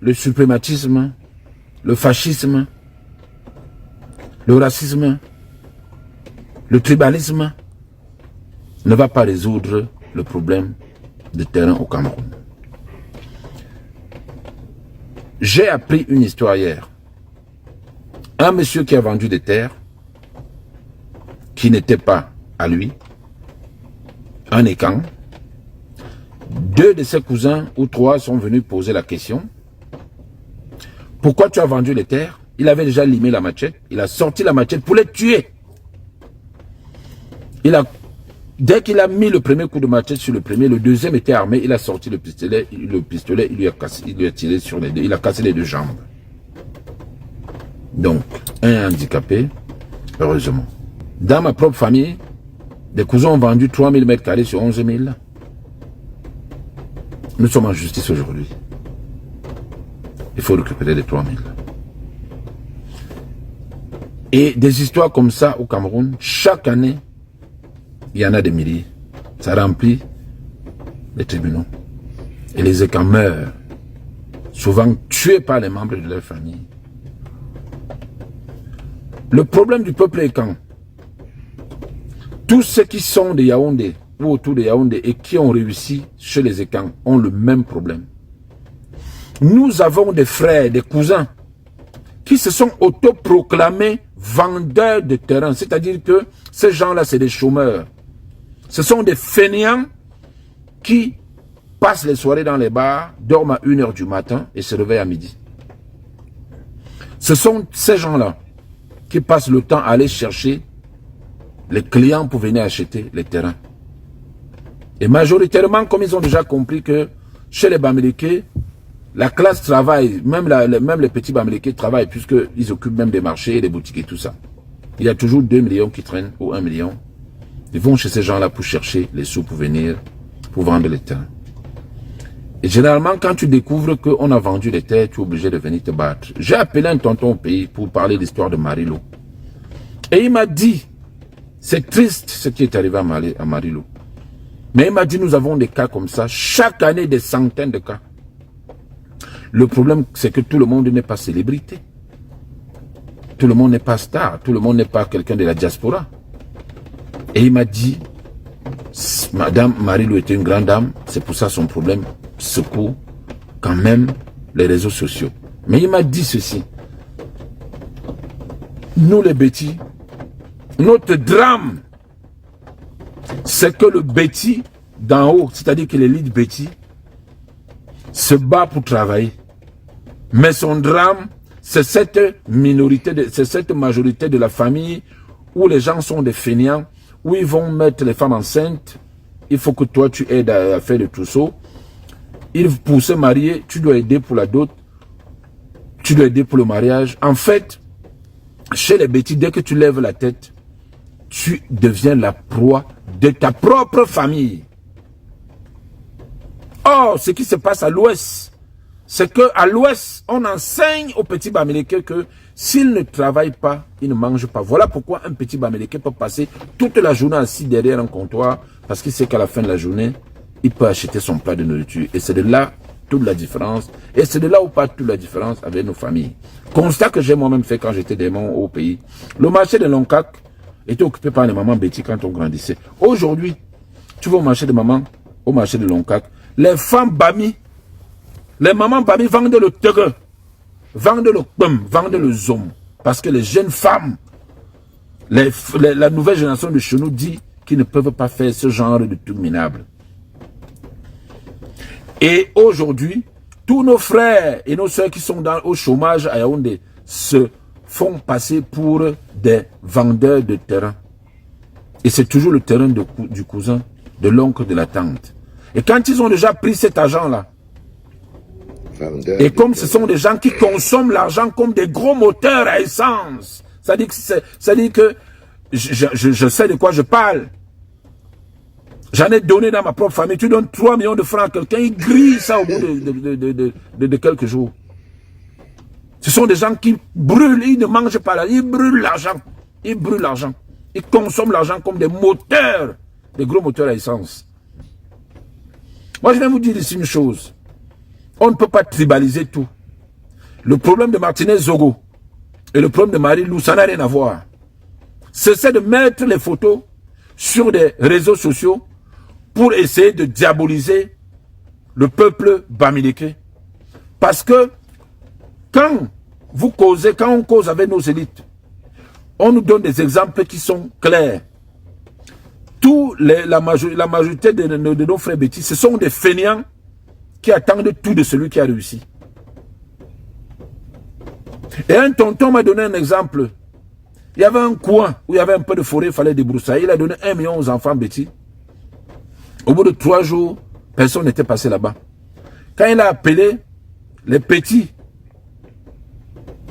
le suprématisme, le fascisme, le racisme, le tribalisme ne va pas résoudre le problème de terrain au Cameroun. J'ai appris une histoire hier. Un monsieur qui a vendu des terres qui n'était pas à lui, un écan. 2 de ses cousins ou 3 sont venus poser la question. Pourquoi tu as vendu les terres? Il avait déjà limé la machette. Il a sorti la machette pour les tuer. Dès qu'il a mis le premier coup de machette sur le premier, le deuxième était armé. Il a sorti le pistolet, il lui a tiré sur les deux. Il a cassé les 2 jambes. Donc, un handicapé, heureusement. Dans ma propre famille, des cousins ont vendu 3000 mètres carrés sur 11 000. Nous sommes en justice aujourd'hui. Il faut récupérer les 3000. Et des histoires comme ça au Cameroun, chaque année, il y en a des milliers. Ça remplit les tribunaux. Et les écans meurent, souvent tués par les membres de leur famille. Le problème du peuple écan, tous ceux qui sont de Yaoundé ou autour de Yaoundé et qui ont réussi chez les écans ont le même problème. Nous avons des frères, des cousins qui se sont autoproclamés vendeurs de terrain. C'est-à-dire que ces gens-là, c'est des chômeurs. Ce sont des fainéants qui passent les soirées dans les bars, dorment à 1 h du matin et se réveillent à midi. Ce sont ces gens-là qui passent le temps à aller chercher les clients pour venir acheter les terrains. Et majoritairement, comme ils ont déjà compris que chez les Bamileke, la classe travaille, même les petits Bamileke travaillent puisqu'ils occupent même des marchés, des boutiques et tout ça. Il y a toujours 2 millions qui traînent ou 1 million. Ils vont chez ces gens-là pour chercher les sous pour venir, pour vendre les terrains. Et généralement, quand tu découvres qu'on a vendu les terres, tu es obligé de venir te battre. J'ai appelé un tonton au pays pour parler de l'histoire de Marilo. Et il m'a dit, c'est triste ce qui est arrivé à Marilo. Mais il m'a dit, nous avons des cas comme ça, chaque année des centaines de cas. Le problème, c'est que tout le monde n'est pas célébrité. Tout le monde n'est pas star, tout le monde n'est pas quelqu'un de la diaspora. Et il m'a dit, Madame Marilo était une grande dame, c'est pour ça son problème secoue quand même les réseaux sociaux. Mais il m'a dit ceci, nous les bêtis, notre drame, c'est que le bêtis d'en haut, c'est-à-dire que l'élite bêtis, se bat pour travailler. Mais son drame, c'est cette minorité, c'est cette majorité de la famille où les gens sont des fainéants, où ils vont mettre les femmes enceintes. Il faut que toi, tu aides à faire le trousseau. Pour se marier, tu dois aider pour la dot. Tu dois aider pour le mariage. En fait, chez les bêtis, dès que tu lèves la tête, tu deviens la proie de ta propre famille. Or, ce qui se passe à l'ouest, c'est qu'à l'ouest, on enseigne aux petits Bamileke que s'ils ne travaillent pas, ils ne mangent pas. Voilà pourquoi un petit Bamileke peut passer toute la journée assis derrière un comptoir, parce qu'il sait qu'à la fin de la journée, il peut acheter son plat de nourriture. Et c'est de là toute la différence. Et c'est de là où part toute la différence avec nos familles. Constat que j'ai moi-même fait quand j'étais démon au pays. Le marché de Loncac était occupé par les mamans bêtis quand on grandissait. Aujourd'hui, tu vas au marché de maman, au marché de Loncac, les femmes Bami, les mamans Bami vendent le terrain, vendent le pum, vendent le zom. Parce que les jeunes femmes, la nouvelle génération de chez nous dit qu'ils ne peuvent pas faire ce genre de trucs minables. Et aujourd'hui, tous nos frères et nos soeurs qui sont au chômage à Yaoundé se font passer pour des vendeurs de terrain. Et c'est toujours le terrain du cousin, de l'oncle, de la tante. Et quand ils ont déjà pris cet argent-là, et comme ce sont des gens qui consomment l'argent comme des gros moteurs à essence, ça dit que je sais de quoi je parle. J'en ai donné dans ma propre famille. Tu donnes 3 millions de francs à quelqu'un, il grille ça au bout de quelques jours. Ce sont des gens qui brûlent, ils ne mangent pas là, ils brûlent l'argent. Ils brûlent l'argent. Ils consomment l'argent comme des moteurs, des gros moteurs à essence. Moi, je vais vous dire ici une chose. On ne peut pas tribaliser tout. Le problème de Martinez Zogo et le problème de Marie-Lou, ça n'a rien à voir. Cessez de mettre les photos sur des réseaux sociaux pour essayer de diaboliser le peuple bamileke. Parce que quand vous causez, quand on cause avec nos élites, on nous donne des exemples qui sont clairs. La majorité de nos frères bêtis, ce sont des fainéants qui attendent tout de celui qui a réussi. Et un tonton m'a donné un exemple. Il y avait un coin où il y avait un peu de forêt, il fallait débroussailler. Il a donné 1 million aux enfants bêtis. Au bout de 3 jours, personne n'était passé là-bas. Quand il a appelé les petits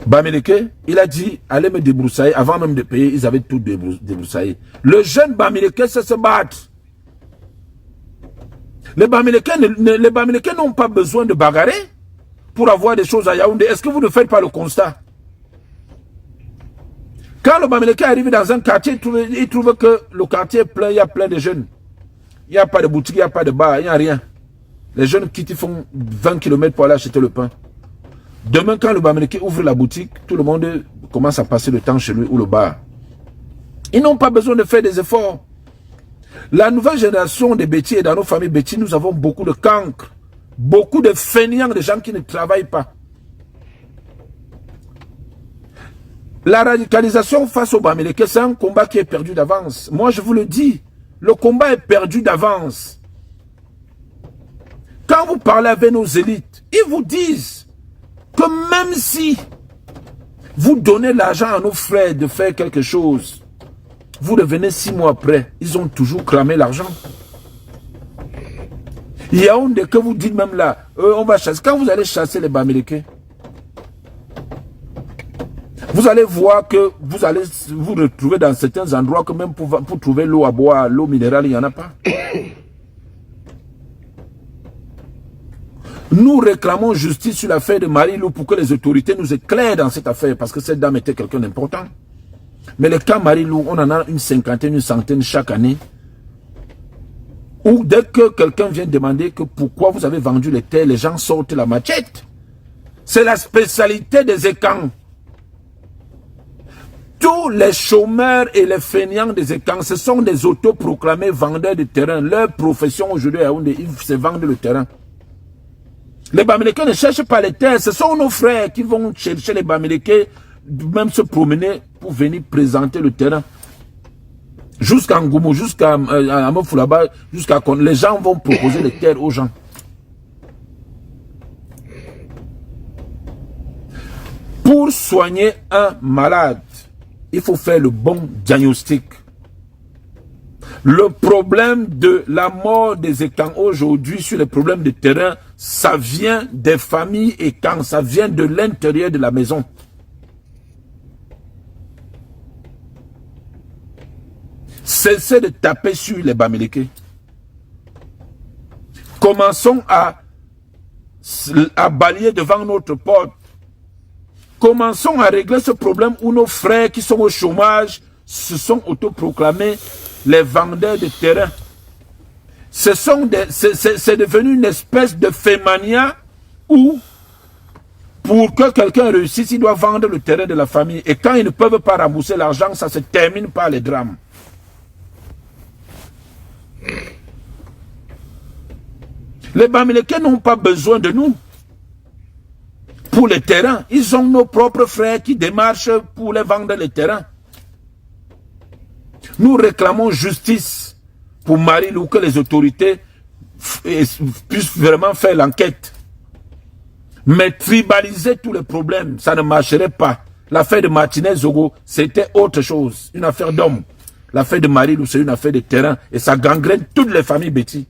Bamileke, il a dit, allez me débroussailler. Avant même de payer, ils avaient tout débroussaillé. Le jeune Bamileke, c'est se battre. Les Bamileke n'ont pas besoin de bagarrer pour avoir des choses à Yaoundé. Est-ce que vous ne faites pas le constat? Quand le Bamileke arrive dans un quartier, il trouve que le quartier est plein, il y a plein de jeunes. Il n'y a pas de boutique, il n'y a pas de bar, il n'y a rien. Les jeunes quittent, ils font 20 km pour aller acheter le pain. Demain, quand le Bamileke ouvre la boutique, tout le monde commence à passer le temps chez lui ou le bar. Ils n'ont pas besoin de faire des efforts. La nouvelle génération des bêtis et dans nos familles bêtis, nous avons beaucoup de cancres, beaucoup de fainéants, de gens qui ne travaillent pas. La radicalisation face au Bamileke, c'est un combat qui est perdu d'avance. Moi, je vous le dis, le combat est perdu d'avance. Quand vous parlez avec nos élites, ils vous disent que même si vous donnez l'argent à nos frères de faire quelque chose, vous revenez 6 mois après, ils ont toujours cramé l'argent. Il y a un que vous dites même là, on va chasser. Quand vous allez chasser les Bamileke, vous allez voir que vous allez vous retrouver dans certains endroits que même pour trouver l'eau à boire, l'eau minérale, il n'y en a pas. Nous réclamons justice sur l'affaire de Marie-Lou pour que les autorités nous éclairent dans cette affaire, parce que cette dame était quelqu'un d'important. Mais le cas Marie-Lou, on en a une cinquantaine, une centaine chaque année, où dès que quelqu'un vient demander que pourquoi vous avez vendu les terres, les gens sortent la machette. C'est la spécialité des écans. Tous les chômeurs et les fainéants des écans, ce sont des autoproclamés vendeurs de terrain. Leur profession aujourd'hui, ils se vendent le terrain. Les Bamileke ne cherchent pas les terres, ce sont nos frères qui vont chercher les Bamileke, même se promener pour venir présenter le terrain. Jusqu'à Ngoumou, jusqu'à Amofoulaba, jusqu'à Kon. Les gens vont proposer les terres aux gens. Pour soigner un malade, il faut faire le bon diagnostic. Le problème de la mort des écans aujourd'hui sur les problèmes de terrain, ça vient des familles écans, ça vient de l'intérieur de la maison. Cessez de taper sur les Bamileke. Commençons à balayer devant notre porte. Commençons à régler ce problème où nos frères qui sont au chômage se sont autoproclamés les vendeurs de terrain. C'est devenu une espèce de fémania où, pour que quelqu'un réussisse, il doit vendre le terrain de la famille. Et quand ils ne peuvent pas rembourser l'argent, ça se termine par les drames. Les Bamileke n'ont pas besoin de nous pour les terrains. Ils ont nos propres frères qui démarchent pour les vendre les terrains. Nous réclamons justice pour Marie-Lou, que les autorités puissent vraiment faire l'enquête. Mais tribaliser tous les problèmes, ça ne marcherait pas. L'affaire de Martinez Zogo, c'était autre chose, une affaire d'homme. L'affaire de Marie-Lou, c'est une affaire de terrain et ça gangrène toutes les familles bêtis.